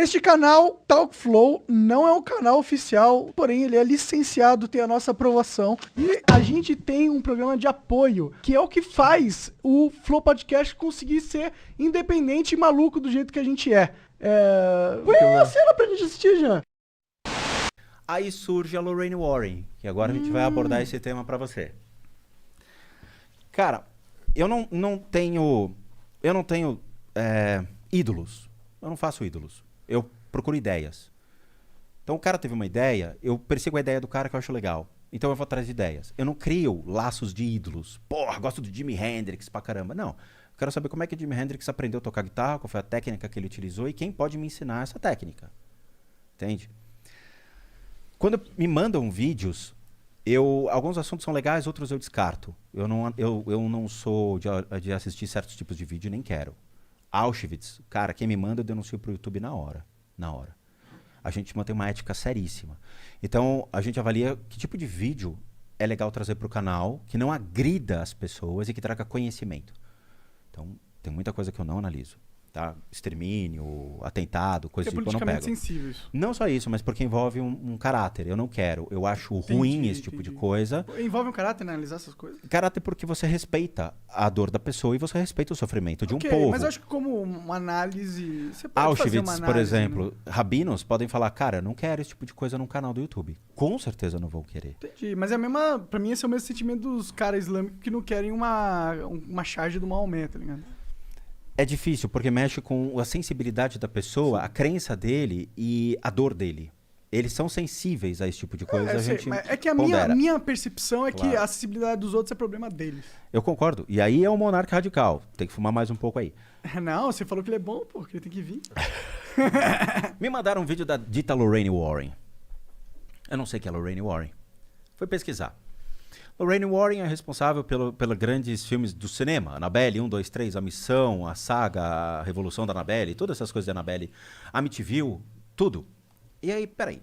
Este canal, Talkflow, não é um canal oficial, porém ele é licenciado, tem a nossa aprovação. E a gente tem um programa de apoio, que é o que faz o Flow Podcast conseguir ser independente e maluco do jeito que a gente é. Põe a cena pra gente assistir, Jean. Aí surge a Lorraine Warren, que agora a gente vai abordar esse tema pra você. Cara, eu não tenho ídolos. Eu não faço ídolos. Eu procuro ideias. Então o cara teve uma ideia, eu persigo a ideia do cara que eu acho legal. Então eu vou atrás de ideias. Eu não crio laços de ídolos. Porra, gosto do Jimi Hendrix pra caramba. Não. Eu quero saber como é que o Jimi Hendrix aprendeu a tocar guitarra, qual foi a técnica que ele utilizou e quem pode me ensinar essa técnica. Entende? Quando me mandam vídeos, alguns assuntos são legais, outros eu descarto. Eu não sou de assistir certos tipos de vídeo, nem quero. Auschwitz, cara, quem me manda eu denuncio pro YouTube na hora. A gente mantém uma ética seríssima. Então, a gente avalia que tipo de vídeo é legal trazer pro canal, que não agrida as pessoas e que traga conhecimento. Então, tem muita coisa que eu não analiso. Tá? Extermínio, atentado, coisa tipo, eu não pego. Sensível isso. Não só isso, mas porque envolve um caráter. Eu não quero. Eu acho ruim esse tipo de coisa. Envolve um caráter, né? Analisar essas coisas? Caráter porque você respeita a dor da pessoa e você respeita o sofrimento de um povo. Mas eu acho que como uma análise... Você pode Auschwitz, fazer uma análise, por exemplo, né? rabinos podem falar, cara, eu não quero esse tipo de coisa no canal do YouTube. Com certeza não vão querer. Entendi. Mas é a mesma... Pra mim, esse é o mesmo sentimento dos caras islâmicos que não querem uma charge do Maomé, tá ligado? É difícil, porque mexe com a sensibilidade da pessoa, a crença dele e a dor dele. Eles são sensíveis a esse tipo de coisa. É que a minha percepção é que a acessibilidade dos outros é problema deles. Eu concordo. E aí é um monarca radical. Tem que fumar mais um pouco aí. Não, você falou que ele é bom, pô, que ele tem que vir. Me mandaram um vídeo da dita Lorraine Warren. Eu não sei quem é Lorraine Warren. Fui pesquisar. Lorraine Warren é responsável pelos grandes filmes do cinema. Annabelle 1, 2, 3, A Missão, a Saga, a Revolução da Annabelle, todas essas coisas da Annabelle. Amityville, tudo. E aí, peraí.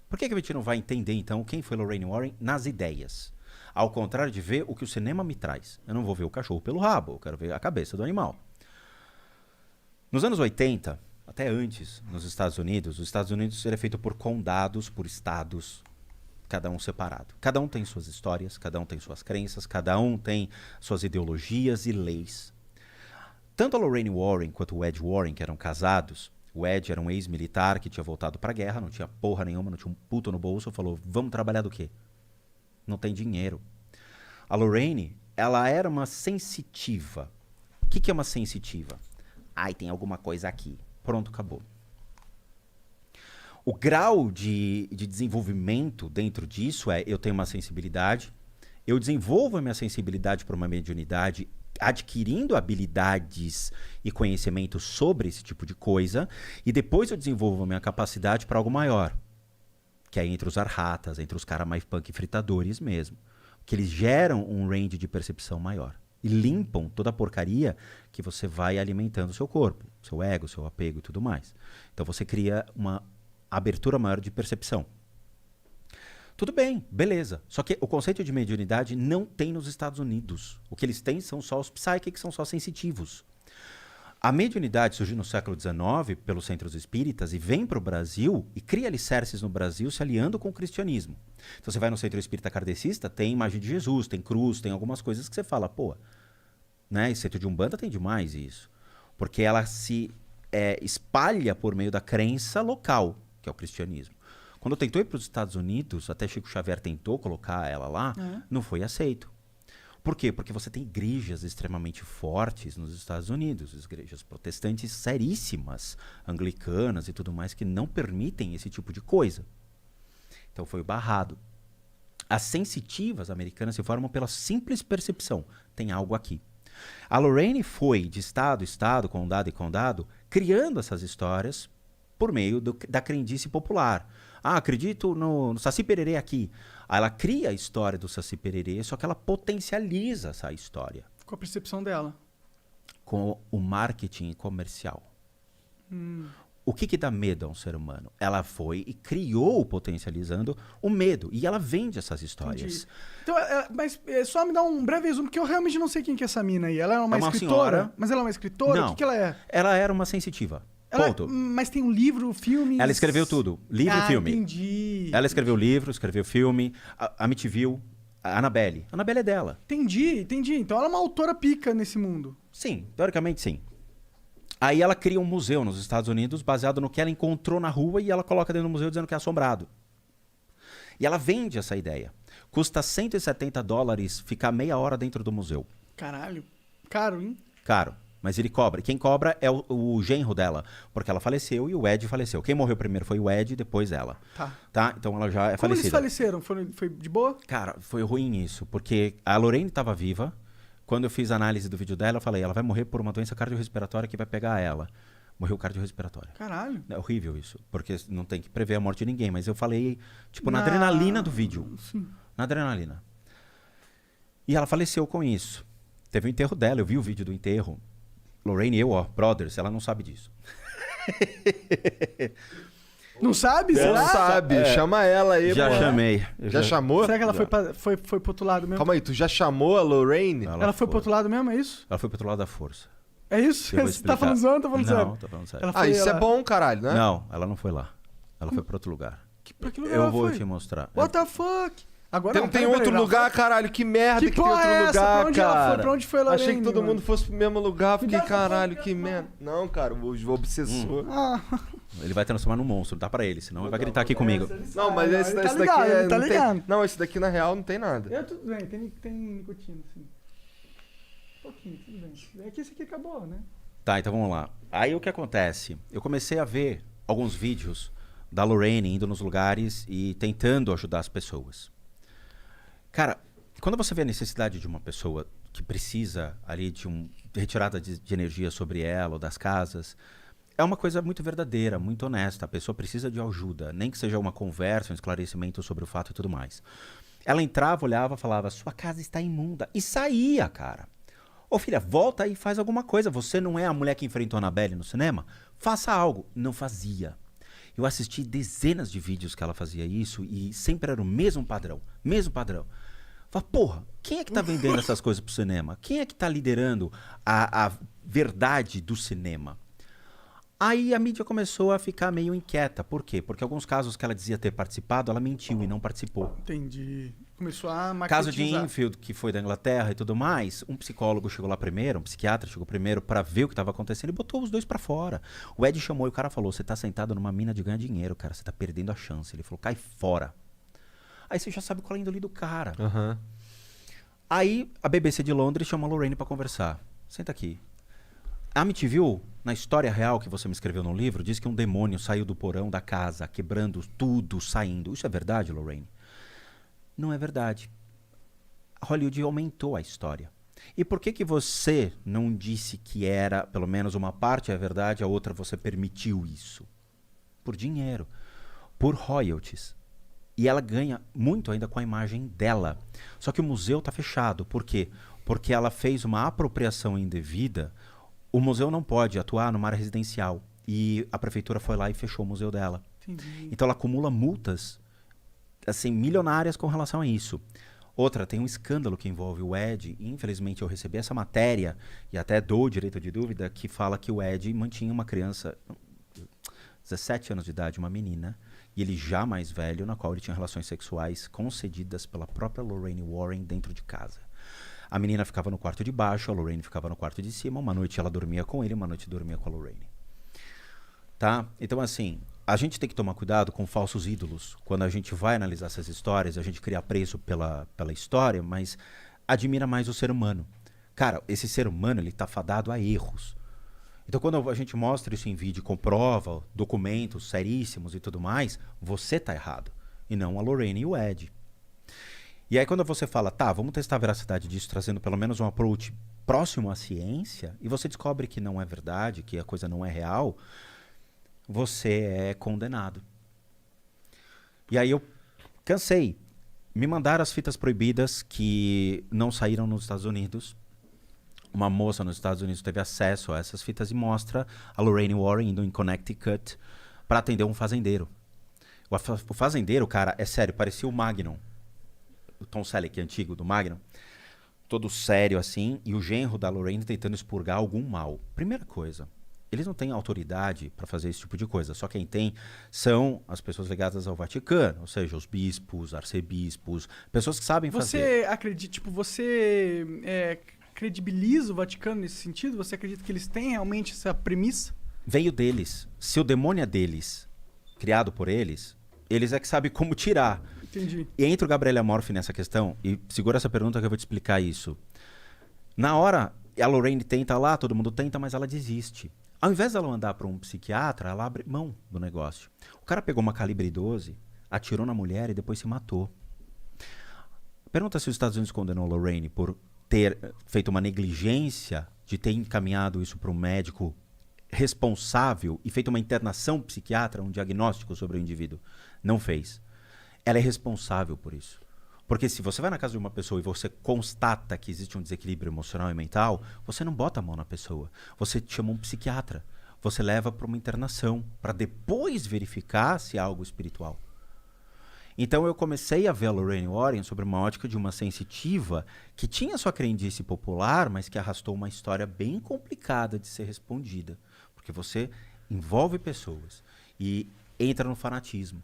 Por que a gente não vai entender, então, quem foi Lorraine Warren nas ideias? Ao contrário de ver o que o cinema me traz. Eu não vou ver o cachorro pelo rabo, eu quero ver a cabeça do animal. Nos anos 80, até antes, nos Estados Unidos, os Estados Unidos era feito por condados, por estados, cada um separado. Cada um tem suas histórias, cada um tem suas crenças, cada um tem suas ideologias e leis. Tanto a Lorraine Warren quanto o Ed Warren, que eram casados, o Ed era um ex-militar que tinha voltado pra guerra, não tinha porra nenhuma, não tinha um puto no bolso, falou, vamos trabalhar do quê? Não tem dinheiro. A Lorraine, ela era uma sensitiva. O que é uma sensitiva? Ai, tem alguma coisa aqui. Pronto, acabou. O grau de desenvolvimento dentro disso eu tenho uma sensibilidade, eu desenvolvo a minha sensibilidade para uma mediunidade adquirindo habilidades e conhecimento sobre esse tipo de coisa, e depois eu desenvolvo a minha capacidade para algo maior, que é entre os arhatas, entre os caras mais punk fritadores mesmo, que eles geram um range de percepção maior e limpam toda a porcaria que você vai alimentando o seu corpo, seu ego, seu apego e tudo mais. Então você cria uma abertura maior de percepção. Tudo bem, beleza. Só que o conceito de mediunidade não tem nos Estados Unidos. O que eles têm são só os psychics, são só sensitivos. A mediunidade surgiu no século XIX pelos centros espíritas e vem para o Brasil e cria alicerces no Brasil se aliando com o cristianismo. Então você vai no centro espírita kardecista, tem imagem de Jesus, tem cruz, tem algumas coisas que você fala, pô, né? Esse centro de Umbanda tem demais isso. Porque ela se espalha por meio da crença local, que é o cristianismo. Quando tentou ir para os Estados Unidos, até Chico Xavier tentou colocar ela lá, não foi aceito. Por quê? Porque você tem igrejas extremamente fortes nos Estados Unidos, igrejas protestantes seríssimas, anglicanas e tudo mais, que não permitem esse tipo de coisa. Então foi barrado. As sensitivas americanas se formam pela simples percepção. Tem algo aqui. A Lorraine foi de estado, estado, condado e condado, criando essas histórias por meio da crendice popular. Ah, acredito no Saci Pererê aqui. Aí ela cria a história do Saci Pererê, só que ela potencializa essa história. Com a percepção dela. Com o marketing comercial. O que dá medo a um ser humano? Ela foi e criou, potencializando o medo. E ela vende essas histórias. Entendi. Então, mas só me dá um breve resumo, porque eu realmente não sei quem que é essa mina aí. Ela é uma escritora? Senhora. Mas ela é uma escritora? Não. O que ela é? Ela era uma sensitiva. Ponto. Mas tem um livro, filme... Ela escreveu tudo. Livro e filme. Entendi. Ela escreveu livro, escreveu filme. A Amityville, a Annabelle. A Annabelle é dela. Entendi. Então ela é uma autora pica nesse mundo. Sim, teoricamente sim. Aí ela cria um museu nos Estados Unidos baseado no que ela encontrou na rua e ela coloca dentro do museu dizendo que é assombrado. E ela vende essa ideia. Custa $170 ficar meia hora dentro do museu. Caralho. Caro, hein? Caro. Mas ele cobra. Quem cobra é o genro dela. Porque ela faleceu e o Ed faleceu. Quem morreu primeiro foi o Ed, depois ela. Tá? Então ela já é Como falecida. eles faleceram? Foi de boa? Cara, foi ruim isso. Porque a Lorraine estava viva. Quando eu fiz a análise do vídeo dela, eu falei, ela vai morrer por uma doença cardiorrespiratória que vai pegar ela. Morreu cardiorrespiratória. Caralho. É horrível isso. Porque não tem que prever a morte de ninguém. Mas eu falei, tipo, na adrenalina do vídeo. Sim. Na adrenalina. E ela faleceu com isso. Teve o enterro dela. Eu vi o vídeo do enterro. Lorraine e eu, brothers, ela não sabe disso. Não sabe? Não Será? sabe, chama ela aí. Já pô. chamei. Já chamou? Será que ela Já. foi pro outro lado mesmo? Calma aí, tu já chamou a Lorraine? Ela foi pro outro lado mesmo, é isso? Ela foi pro outro lado da força. É isso? Eu vou Você tá explicar. falando zoando ou tá falando sério? Não, tô falando sério. Ela foi, Isso é ela- bom, caralho, né? Não, ela não foi lá. Ela foi pra outro lugar. Pra que lugar Eu ela vou foi? te mostrar. What the fuck? Agora Tem, não, tem peraí, outro peraí, lugar, caralho. Que merda Que que, tem porra outro é essa? lugar, Pra onde ela cara. foi? Pra onde foi a Lorraine, Achei que todo mano? mundo fosse pro mesmo lugar. Fiquei, Cuidado, caralho, cuidado, que cuidado. merda. Não, cara, o obsessor. Ah, Ele vai transformar num monstro, dá pra ele, senão ele vai gritar aqui comigo. Não, mas ele esse, tá esse ligado, daqui é. ele tá não, ligado. tem, não, esse daqui na real não tem nada. eu tudo bem, tem nicotina, sim. Um pouquinho, tudo bem. É que esse aqui acabou, né? Tá, então vamos lá. Aí o que acontece? Eu comecei a ver alguns vídeos da Lorraine indo nos lugares e tentando ajudar as pessoas. Cara, quando você vê a necessidade de uma pessoa que precisa ali de retirada de energia sobre ela ou das casas, é uma coisa muito verdadeira, muito honesta. A pessoa precisa de ajuda, nem que seja uma conversa, um esclarecimento sobre o fato e tudo mais. Ela entrava, olhava, falava, sua casa está imunda. E saía, cara. Ô filha, volta aí e faz alguma coisa. Você não é a mulher que enfrentou a Annabelle no cinema? Faça algo. Não fazia. Eu assisti dezenas de vídeos que ela fazia isso e sempre era o mesmo padrão. Mesmo padrão. Fala, porra, quem é que tá vendendo essas coisas pro cinema? Quem é que tá liderando a verdade do cinema? Aí a mídia começou a ficar meio inquieta. Por quê? Porque alguns casos que ela dizia ter participado, ela mentiu e não participou. Entendi. Começou a Caso de marketizar. Enfield, que foi da Inglaterra e tudo mais, um psicólogo chegou lá primeiro, um psiquiatra chegou primeiro pra ver o que estava acontecendo e botou os dois pra fora. O Ed chamou e o cara falou, você tá sentado numa mina de ganhar dinheiro, cara, você tá perdendo a chance. Ele falou, cai fora. Aí você já sabe qual é a índole do cara. Aham. Aí a BBC de Londres chama a Lorraine pra conversar. Senta aqui. A Amityville, na história real que você me escreveu no livro, diz que um demônio saiu do porão da casa, quebrando tudo, saindo. Isso é verdade, Lorraine? Não é verdade. Hollywood aumentou a história. E por que você não disse que era, pelo menos uma parte é verdade, a outra você permitiu isso? Por dinheiro, por royalties. E ela ganha muito ainda com a imagem dela. Só que o museu está fechado. Por quê? Porque ela fez uma apropriação indevida. O museu não pode atuar numa área residencial. E a prefeitura foi lá e fechou o museu dela. Entendi. Então ela acumula multas assim, milionárias com relação a isso. Outra, tem um escândalo que envolve o Ed. E, infelizmente, eu recebi essa matéria, e até dou o direito de dúvida, que fala que o Ed mantinha uma criança, 17 anos de idade, uma menina, e ele já mais velho, na qual ele tinha relações sexuais concedidas pela própria Lorraine Warren dentro de casa. A menina ficava no quarto de baixo, a Lorraine ficava no quarto de cima, uma noite ela dormia com ele, uma noite dormia com a Lorraine. Tá? Então, assim, a gente tem que tomar cuidado com falsos ídolos. Quando a gente vai analisar essas histórias, a gente cria apreço pela história, mas admira mais o ser humano. Cara, esse ser humano, ele tá fadado a erros. Então, quando a gente mostra isso em vídeo, comprova, documentos seríssimos e tudo mais, você tá errado. E não a Lorraine e o Ed. E aí, quando você fala, tá, vamos testar a veracidade disso, trazendo pelo menos um approach próximo à ciência, e você descobre que não é verdade, que a coisa não é real, você é condenado. E aí eu cansei. Me mandaram as fitas proibidas que não saíram nos Estados Unidos. Uma moça nos Estados Unidos teve acesso a essas fitas e mostra a Lorraine Warren indo em Connecticut para atender um fazendeiro. O fazendeiro, cara, é sério, parecia o Magnum. O Tom Selleck antigo do Magnum. Todo sério assim, e o genro da Lorraine tentando expurgar algum mal. Primeira coisa, eles não têm autoridade para fazer esse tipo de coisa. Só quem tem são as pessoas ligadas ao Vaticano, ou seja, os bispos, arcebispos, pessoas que sabem fazer. Você acredita, tipo, você credibiliza o Vaticano nesse sentido? Você acredita que eles têm realmente essa premissa? Veio deles. Se o demônio é deles, criado por eles é que sabem como tirar. Entendi. E entra o Gabriel Amorfi nessa questão, e segura essa pergunta que eu vou te explicar isso. Na hora, a Lorraine tenta lá, todo mundo tenta, mas ela desiste. Ao invés dela andar para um psiquiatra, ela abre mão do negócio. O cara pegou uma calibre 12, atirou na mulher e depois se matou. Pergunta se os Estados Unidos condenou Lorraine por ter feito uma negligência de ter encaminhado isso para um médico responsável e feito uma internação psiquiatra, um diagnóstico sobre o indivíduo. Não fez. Ela é responsável por isso. Porque se você vai na casa de uma pessoa e você constata que existe um desequilíbrio emocional e mental, você não bota a mão na pessoa. Você chama um psiquiatra. Você leva para uma internação, para depois verificar se é algo espiritual. Então eu comecei a ver a Lorraine Warren sobre uma ótica de uma sensitiva que tinha sua crendice popular, mas que arrastou uma história bem complicada de ser respondida. Porque você envolve pessoas e entra no fanatismo.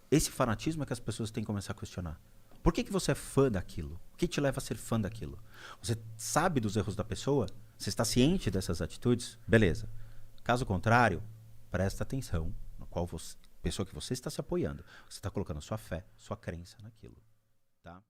Esse fanatismo é que as pessoas têm que começar a questionar. Por que você é fã daquilo? O que te leva a ser fã daquilo? Você sabe dos erros da pessoa? Você está ciente dessas atitudes? Beleza. Caso contrário, presta atenção na qual pessoa que você está se apoiando. Você está colocando sua fé, sua crença naquilo. Tá?